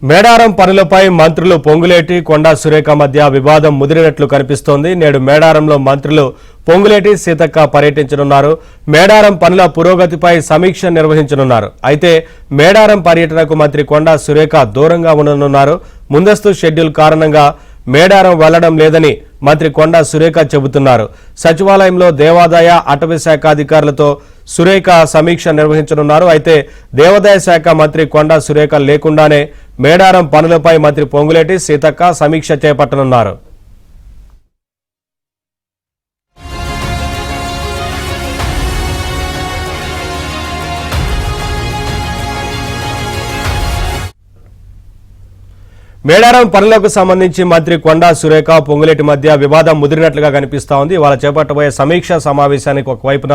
మేడారం పనులపై మంత్రులు పొంగులేటి కొండా సురేఖ మధ్య వివాదం ముదిరినట్లు కనిపిస్తోంది. నేడు మేడారంలో మంత్రులు పొంగులేటి సీతక్క పర్యటించనున్నారు. మేడారం పనుల పురోగతిపై సమీక్ష నిర్వహించనున్నారు. అయితే మేడారం పర్యటనకు మంత్రి కొండా సురేఖ దూరంగా ఉండనున్నారు. ముందస్తు షెడ్యూల్ కారణంగా మేడారం వెళ్లడం లేదని మంత్రి కొండా సురేఖ చెబుతున్నారు. సచివాలయంలో దేవాదాయ అటవీ శాఖ అధికారులతో సురేఖ సమీక్ష నిర్వహించనున్నారు. అయితే దేవాదాయ శాఖ మంత్రి కొండా సురేఖ లేకుండానే మేడారం పనులపై మంత్రి పొంగులేటి సీతక్క సమీక్ష చేపట్టనున్నారు. మేడారం పనులకు సంబంధించి మంత్రి కొండా సురేఖ పొంగులేటి మధ్య వివాదం ముదిరినట్లుగా కనిపిస్తా ఉంది. ఇవాళ చేపట్టబోయే సమీక్ష సమావేశానికి ఒకవైపున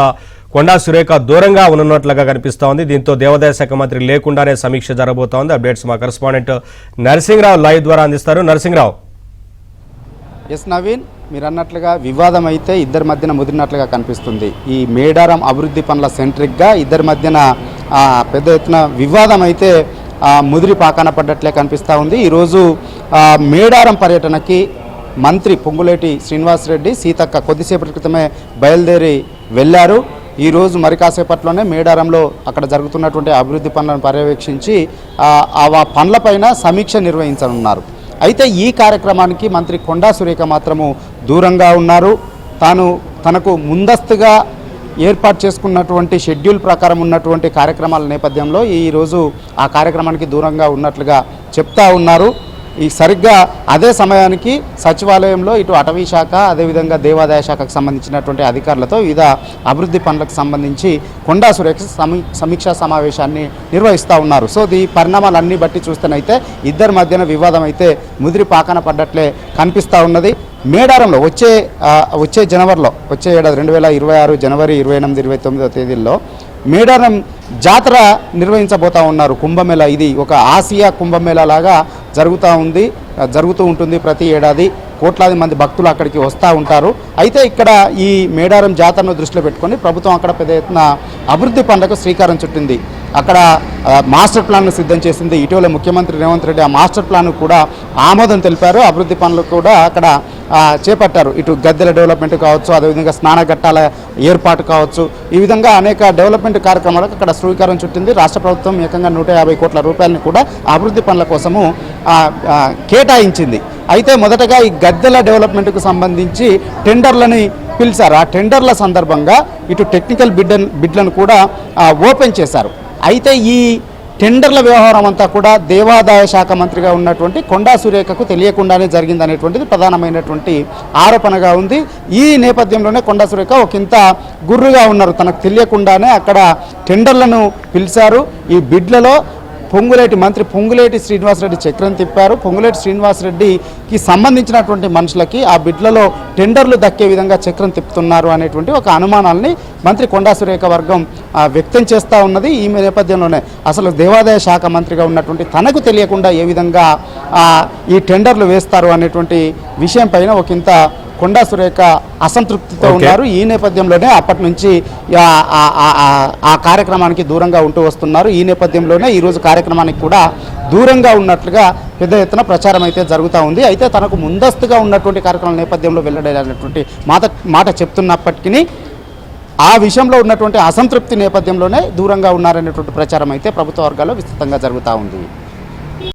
కొండా సురేఖ దూరంగా ఉన్నట్లుగా కనిపిస్తా ఉంది. దీంతో దేవాదాయ శాఖ మంత్రి లేకుండానే సమీక్ష జరగబోతోంది. అప్డేట్స్ మా కరెస్పాండెంట్ నరసింహరావు లైవ్ ద్వారా అందిస్తారు. నరసింహరావు. ఎస్ నవీన్, మీరు అన్నట్లుగా వివాదం అయితే ఇద్దరి మధ్యన ముదిరినట్లుగా కనిపిస్తుంది. ఈ మేడారం అభివృద్ధి పనుల సెంట్రిక్గా ఇద్దరి మధ్యన పెద్ద ఎత్తున వివాదం అయితే ముదిరి పాకాన పడ్డట్లే కనిపిస్తూ ఉంది. ఈరోజు మేడారం పర్యటనకి మంత్రి పొంగులేటి శ్రీనివాసరెడ్డి సీతక్క కొద్దిసేపటి క్రితమే బయలుదేరి వెళ్ళారు. ఈరోజు మరి కాసేపట్లోనే మేడారంలో అక్కడ జరుగుతున్నటువంటి అభివృద్ధి పనులను పర్యవేక్షించి ఆ పనులపైన సమీక్ష నిర్వహించనున్నారు. అయితే ఈ కార్యక్రమానికి మంత్రి కొండా సురేఖ మాత్రము దూరంగా ఉన్నారు. తనకు ముందస్తుగా ఏర్పాటు చేసుకున్నటువంటి షెడ్యూల్ ప్రకారం ఉన్నటువంటి కార్యక్రమాల నేపథ్యంలో ఈరోజు ఆ కార్యక్రమానికి దూరంగా ఉన్నట్లుగా చెప్తా ఉన్నారు. ఈ సరిగ్గా అదే సమయానికి సచివాలయంలో ఇటు అటవీ శాఖ అదేవిధంగా దేవాదాయ శాఖకు సంబంధించినటువంటి అధికారులతో వివిధ అభివృద్ధి పనులకు సంబంధించి కొండా సురేఖ సమీక్షా సమావేశాన్ని నిర్వహిస్తూ ఉన్నారు. సో ఈ పరిణామాలన్నీ బట్టి చూస్తేనైతే ఇద్దరి మధ్యన వివాదం అయితే ముదిరి పాకన పడ్డట్లే కనిపిస్తూ ఉన్నది. మేడారంలో వచ్చే జనవరిలో వచ్చే ఏడాది 2026 జనవరి 28, 29వ తేదీల్లో మేడారం జాతర నిర్వహించబోతూ ఉన్నారు. కుంభమేళా ఇది ఒక ఆసియా కుంభమేళా లాగా జరుగుతూ ఉంటుంది. ప్రతి ఏడాది కోట్లాది మంది భక్తులు అక్కడికి వస్తూ ఉంటారు. అయితే ఇక్కడ ఈ మేడారం జాతరను దృష్టిలో పెట్టుకొని ప్రభుత్వం అక్కడ పెద్ద ఎత్తున అభివృద్ధి పనులకు శ్రీకారం చుట్టింది. అక్కడ మాస్టర్ ప్లాన్ను సిద్ధం చేసింది. ఇటీవల ముఖ్యమంత్రి రేవంత్ రెడ్డి ఆ మాస్టర్ ప్లాన్ను కూడా ఆమోదం తెలిపారు. అభివృద్ధి పనులు కూడా అక్కడ చేపట్టారు. ఇటు గద్దెల డెవలప్మెంట్ కావచ్చు, అదేవిధంగా స్నానఘట్టాల ఏర్పాటు కావచ్చు, ఈ విధంగా అనేక డెవలప్మెంట్ కార్యక్రమాలకు అక్కడ శ్రీకారం చుట్టింది. రాష్ట్ర ప్రభుత్వం ఏకంగా 150 కోట్ల రూపాయలను కూడా అభివృద్ధి పనుల కోసము కేటాయించింది. అయితే మొదటగా ఈ గద్దెల డెవలప్మెంట్కు సంబంధించి టెండర్లని పిలిచారు. ఆ టెండర్ల సందర్భంగా ఇటు టెక్నికల్ బిడ్లను కూడా ఓపెన్ చేశారు. అయితే ఈ టెండర్ల వ్యవహారం అంతా కూడా దేవాదాయ శాఖ మంత్రిగా ఉన్నటువంటి కొండా సురేఖకు తెలియకుండానే జరిగిందనేటువంటిది ప్రధానమైనటువంటి ఆరోపణగా ఉంది. ఈ నేపథ్యంలోనే కొండా సురేఖ ఒకంత గుర్రుగా ఉన్నారు. తనకు తెలియకుండానే అక్కడ టెండర్లను పిలిచారు. ఈ బిడ్లలో మంత్రి పొంగులేటి శ్రీనివాసరెడ్డి చక్రం తిప్పారు. పొంగులేటి శ్రీనివాసరెడ్డికి సంబంధించినటువంటి మనుషులకి ఆ బిడ్లలో టెండర్లు దక్కే విధంగా చక్రం తిప్పుతున్నారు అనేటువంటి ఒక అనుమానాలని మంత్రి కొండా సురేఖ వర్గం వ్యక్తం చేస్తూ ఉన్నది. ఈ నేపథ్యంలోనే అసలు దేవాదాయ శాఖ మంత్రిగా ఉన్నటువంటి తనకు తెలియకుండా ఏ విధంగా ఈ టెండర్లు వేస్తారు అనేటువంటి విషయం పైన ఒకంత కొండా సురేఖ అసంతృప్తితో ఉన్నారు. ఈ నేపథ్యంలోనే అప్పటి నుంచి ఆ కార్యక్రమానికి దూరంగా ఉంటూ వస్తున్నారు. ఈ నేపథ్యంలోనే ఈరోజు కార్యక్రమానికి కూడా దూరంగా ఉన్నట్లుగా పెద్ద ఎత్తున ప్రచారం అయితే జరుగుతూ ఉంది. అయితే తనకు ముందస్తుగా ఉన్నటువంటి కార్యక్రమాల నేపథ్యంలో వెళ్ళడనేటువంటి మాట చెప్తున్నప్పటికీ ఆ విషయంలో ఉన్నటువంటి అసంతృప్తి నేపథ్యంలోనే దూరంగా ఉన్నారనేటువంటి ప్రచారం అయితే ప్రభుత్వ వర్గాల్లో విస్తృతంగా జరుగుతూ ఉంది.